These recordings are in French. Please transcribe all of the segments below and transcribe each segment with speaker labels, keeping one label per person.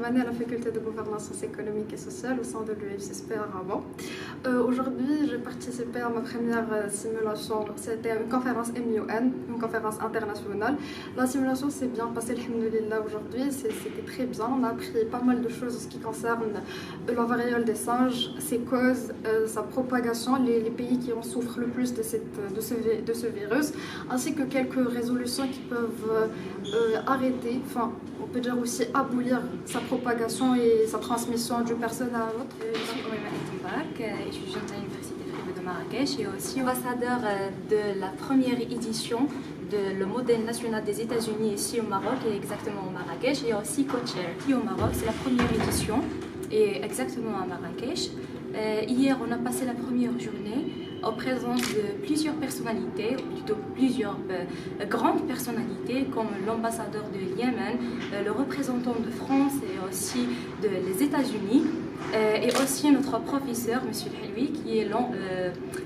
Speaker 1: année à la faculté de gouvernance économique et sociale au sein de l'UFCSP à Rabat. Aujourd'hui, j'ai participé à ma première simulation. C'était une conférence MUN, une conférence internationale. La simulation s'est bien passée, alhamdoulilah, aujourd'hui. C'était très bien. On a appris pas mal de choses en ce qui concerne la variole des singes, ses causes, sa propagation, les pays qui en souffrent le plus de ce virus, ainsi que quelques résolutions qui peuvent arrêter, enfin, on peut dire aussi abolir sa propagation et sa transmission d'une personne à l'autre.
Speaker 2: Je suis Oumaima Etoubak, étudiante à l'Université privée de Marrakech et aussi ambassadeur de la première édition de le modèle national des États-Unis ici au Maroc et exactement au Marrakech, et aussi co-chair. Ici au Maroc, c'est la première édition et exactement à Marrakech. Hier, on a passé la première journée en présence de plusieurs personnalités, ou plutôt plusieurs grandes personnalités, comme l'ambassadeur de Yémen, le représentant de France et aussi des États-Unis, et aussi notre professeur, M. Helwi, qui est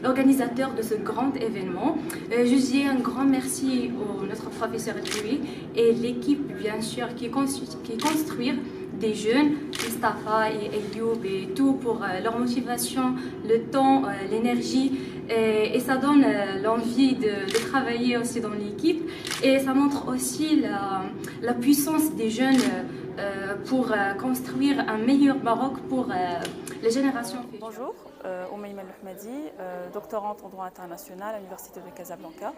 Speaker 2: l'organisateur de ce grand événement. Je dis un grand merci à notre professeur Helwi et l'équipe, bien sûr, qui construit des jeunes, Mustafa et Elioub et tout, pour leur motivation, le temps, l'énergie, et ça donne l'envie de travailler aussi dans l'équipe, et ça montre aussi la puissance des jeunes pour construire un meilleur Maroc pour les générations futures.
Speaker 3: Bonjour, Oumaima Lohmadi, doctorante en droit international à l'Université de Casablanca.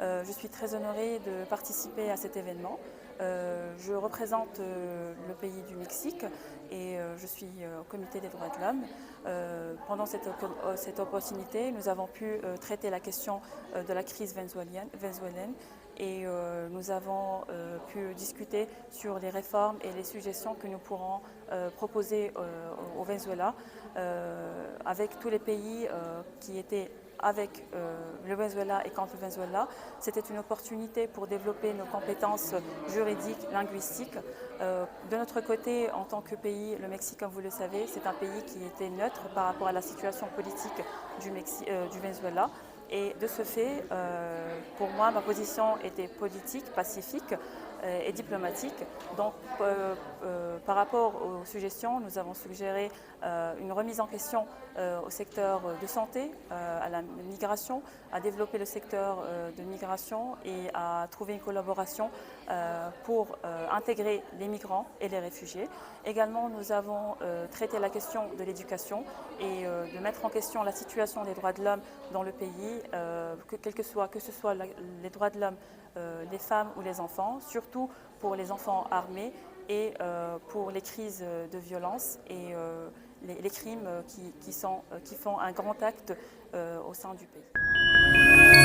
Speaker 3: Je suis très honorée de participer à cet événement. Je représente le pays du Mexique et je suis au comité des droits de l'homme. Pendant cette opportunité, nous avons pu traiter la question de la crise vénézuélienne et nous avons pu discuter sur les réformes et les suggestions que nous pourrons proposer au Venezuela avec tous les pays qui étaient avec le Venezuela et contre le Venezuela. C'était une opportunité pour développer nos compétences juridiques, linguistiques. De notre côté, en tant que pays, le Mexique, comme vous le savez, c'est un pays qui était neutre par rapport à la situation politique du Venezuela. Et de ce fait, pour moi, ma position était politique, pacifique et diplomatique. Donc, par rapport aux suggestions, nous avons suggéré une remise en question au secteur de santé, à la migration, à développer le secteur de migration et à trouver une collaboration pour intégrer les migrants et les réfugiés. Également, nous avons traité la question de l'éducation et de mettre en question la situation des droits de l'homme dans le pays, que ce soit les droits de l'homme, les femmes ou les enfants, surtout pour les enfants armés et pour les crises de violence et les crimes qui font un grand acte au sein du pays.